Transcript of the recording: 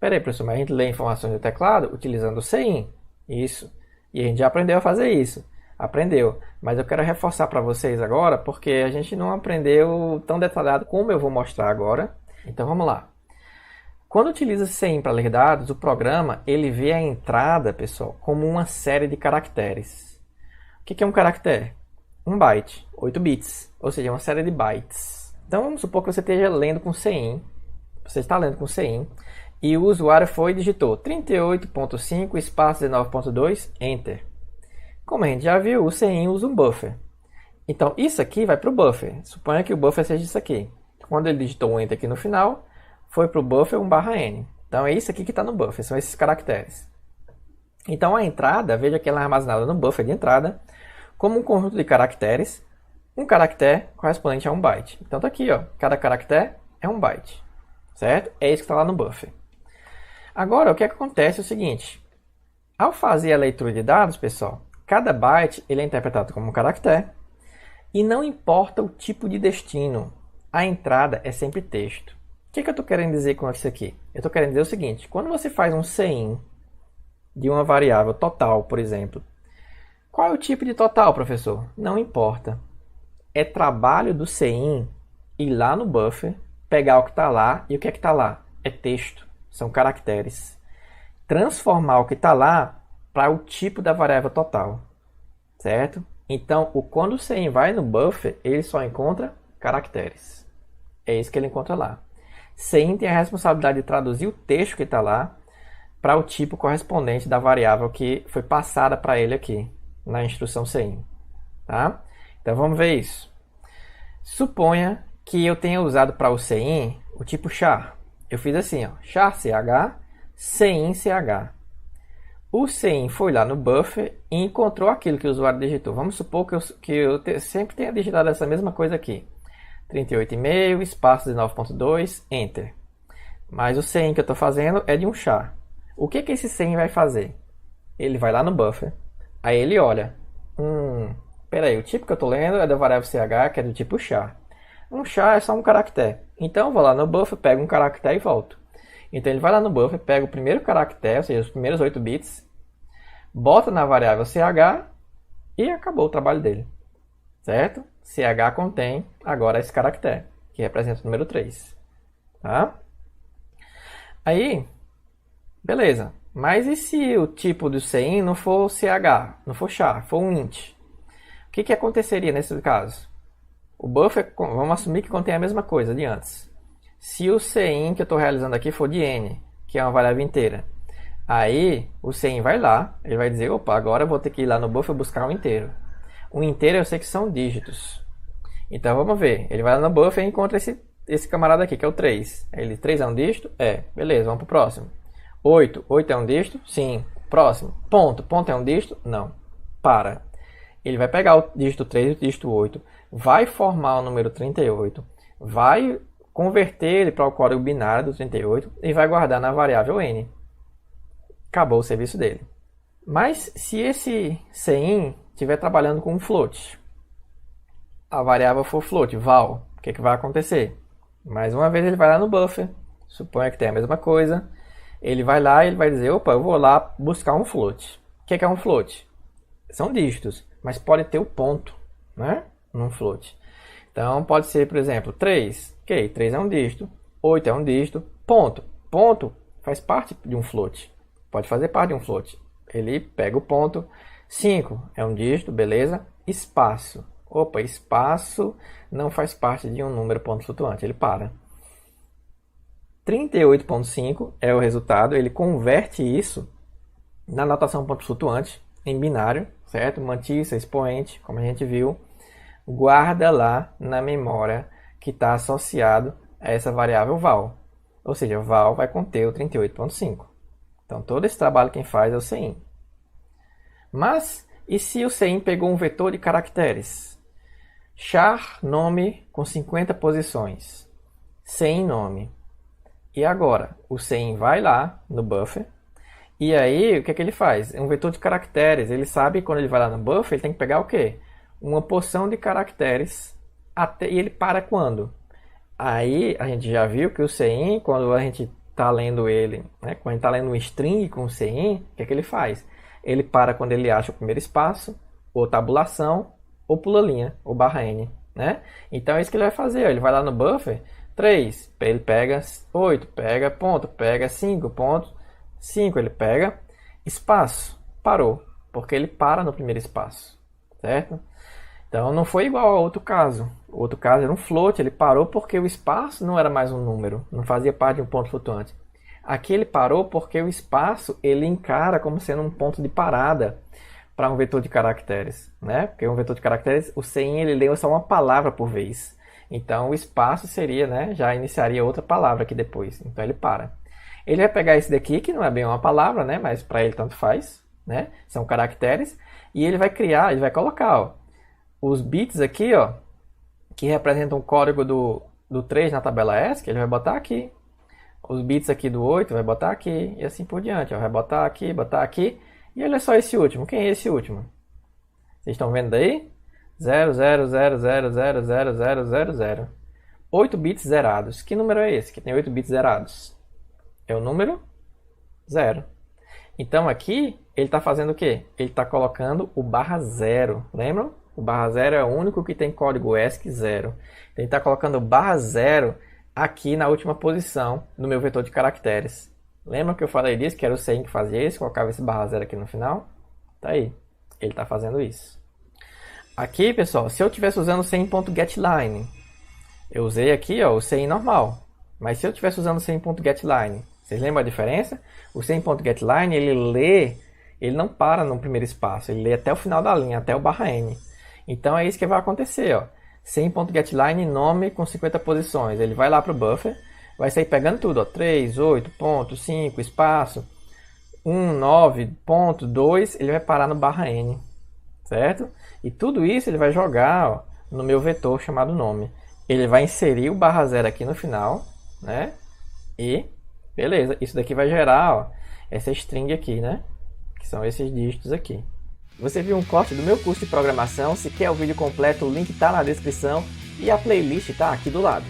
Peraí, professor, mas a gente lê informações do teclado utilizando o CIN. Isso. E a gente já aprendeu a fazer isso. Aprendeu. Mas eu quero reforçar para vocês agora, porque a gente não aprendeu tão detalhado como eu vou mostrar agora. Então vamos lá. Quando utiliza CIN para ler dados, o programa ele vê a entrada, pessoal, como uma série de caracteres. O que é um caractere? Um byte, 8 bits, ou seja, uma série de bytes. Então vamos supor que você esteja lendo com CIN, você está lendo com CIN, e o usuário foi e digitou 38.5 espaço 19.2, Enter. Como a gente já viu, o CIN usa um buffer. Então isso aqui vai para o buffer. Suponha que o buffer seja isso aqui. Quando ele digitou um Enter aqui no final, foi para o buffer 1/n. Então é isso aqui que está no buffer, são esses caracteres. Então a entrada, veja que ela é armazenada no buffer de entrada, como um conjunto de caracteres, um caractere correspondente a um byte. Então está aqui, ó, cada caractere é um byte, certo? É isso que está lá no buffer. Agora, o que acontece é o seguinte, ao fazer a leitura de dados, pessoal, cada byte ele é interpretado como um caractere e não importa o tipo de destino, a entrada é sempre texto. O que eu estou querendo dizer com isso aqui? Eu estou querendo dizer o seguinte, quando você faz um CIN de uma variável total, por exemplo, qual é o tipo de total, professor? Não importa. É trabalho do CIN ir lá no buffer, pegar o que está lá, e o que é que está lá? É texto, são caracteres. Transformar o que está lá para o tipo da variável total, certo? Então, quando o CIN vai no buffer, ele só encontra caracteres. É isso que ele encontra lá. CIN tem a responsabilidade de traduzir o texto que está lá para o tipo correspondente da variável que foi passada para ele aqui, na instrução CIN. Tá? Então vamos ver isso. Suponha que eu tenha usado para o CIN o tipo char. Eu fiz assim, ó, char ch, CIN ch. O CIN foi lá no buffer e encontrou aquilo que o usuário digitou. Vamos supor que eu sempre tenha digitado essa mesma coisa aqui. 38,5, espaço 19.2, Enter. Mas o CIN que eu estou fazendo é de um char. O que esse CIN vai fazer? Ele vai lá no buffer, aí ele olha. Peraí, o tipo que eu estou lendo é da variável ch, que é do tipo char. Um char é só um caractere. Então eu vou lá no buffer, pego um caractere e volto. Então ele vai lá no buffer, pega o primeiro caractere, ou seja, os primeiros 8 bits, bota na variável ch e acabou o trabalho dele. Certo? ch contém agora esse caractere, que representa o número 3. Tá? Aí, beleza. Mas e se o tipo do CIN não for ch, não for char, for um int? O que aconteceria nesse caso? O buffer, vamos assumir que contém a mesma coisa de antes. Se o CIN que eu estou realizando aqui for de n, que é uma variável inteira, aí o CIN vai lá, ele vai dizer, opa, agora eu vou ter que ir lá no buffer buscar um inteiro. Um inteiro eu sei que são dígitos. Então vamos ver, ele vai lá no buffer e encontra esse camarada aqui, que é o 3. Ele, 3 é um dígito? É, beleza, vamos para o próximo. 8 é um dígito? Sim. Próximo. Ponto é um dígito? Não. Para. Ele vai pegar o dígito 3 e o dígito 8, vai formar o número 38, vai converter ele para o código binário do 38 e vai guardar na variável n. Acabou o serviço dele. Mas se esse CIN estiver trabalhando com um float, a variável for float, val, o que vai acontecer? Mais uma vez ele vai lá no buffer, suponha que tem a mesma coisa, ele vai lá e ele vai dizer, opa, eu vou lá buscar um float. O que é um float? São dígitos, mas pode ter o ponto, né? Num float. Então pode ser, por exemplo, 3. Ok, 3 é um dígito, 8 é um dígito, ponto. Ponto faz parte de um float. Pode fazer parte de um float. Ele pega o ponto. 5 é um dígito, beleza? Espaço. Opa, espaço não faz parte de um número ponto flutuante, ele para. 38.5 é o resultado, ele converte isso na notação ponto flutuante em binário, certo? Mantissa, expoente, como a gente viu, guarda lá na memória que está associado a essa variável val. Ou seja, val vai conter o 38.5. Então todo esse trabalho quem faz é o CIN. Mas e se o CIN pegou um vetor de caracteres? Char nome com 50 posições, CIN nome. E agora, o CIN vai lá no buffer, e aí o que ele faz? É um vetor de caracteres, ele sabe que quando ele vai lá no buffer, ele tem que pegar o quê? Uma porção de caracteres, e ele para quando? Aí a gente já viu que o CIN, quando a gente está lendo ele, né? Quando ele está lendo um string com CIN, o que é que ele faz? Ele para quando ele acha o primeiro espaço, ou tabulação, ou pula linha, ou barra N, né? Então é isso que ele vai fazer, ó. Ele vai lá no buffer, 3, ele pega 8, pega ponto, pega 5, ponto, 5, ele pega espaço, parou, porque ele para no primeiro espaço, certo? Então não foi igual ao outro caso. O outro caso era um float, ele parou porque o espaço não era mais um número, não fazia parte de um ponto flutuante. Aqui ele parou porque o espaço ele encara como sendo um ponto de parada para um vetor de caracteres, né? Porque um vetor de caracteres, o CIN ele lê só uma palavra por vez. Então o espaço seria, né, já iniciaria outra palavra aqui depois. Então ele para. Ele vai pegar esse daqui, que não é bem uma palavra, né, mas para ele tanto faz, né? São caracteres, e ele vai criar, ele vai colocar, ó, os bits aqui, ó, que representam o código do 3 na tabela ESC, ele vai botar aqui. Os bits aqui do 8 vai botar aqui, e assim por diante, ó, vai botar aqui, e olha só esse último. Quem é esse último? Vocês estão vendo aí? 0,000000000. 8 bits zerados. Que número é esse que tem 8 bits zerados? É o número 0. Então aqui ele está fazendo o quê? Ele está colocando o barra 0. Lembram? O barra 0 é o único que tem código ESC 0. Então ele está colocando o barra 0 aqui na última posição no meu vetor de caracteres. Lembra que eu falei disso? Que era o CIN que fazia isso, colocava esse barra 0 aqui no final? Tá aí. Ele está fazendo isso. Aqui, pessoal, se eu estivesse usando o CIN.getLine, eu usei aqui, ó, o CIN normal. Mas se eu estivesse usando o CIN.getLine, vocês lembram a diferença? O CIN.getLine, ele não para no primeiro espaço, ele lê até o final da linha, até o barra N. Então é isso que vai acontecer, ó. CIN.getLine, nome com 50 posições. Ele vai lá para o buffer, vai sair pegando tudo, ó. 3, 8, ponto, 5, espaço, 1, 9, ponto, 2, ele vai parar no barra N, certo? E tudo isso ele vai jogar, ó, no meu vetor chamado nome. Ele vai inserir o barra 0 aqui no final, né? E beleza, isso daqui vai gerar, ó, essa string aqui, né? Que são esses dígitos aqui. Você viu um corte do meu curso de programação? Se quer o vídeo completo, o link está na descrição e a playlist está aqui do lado.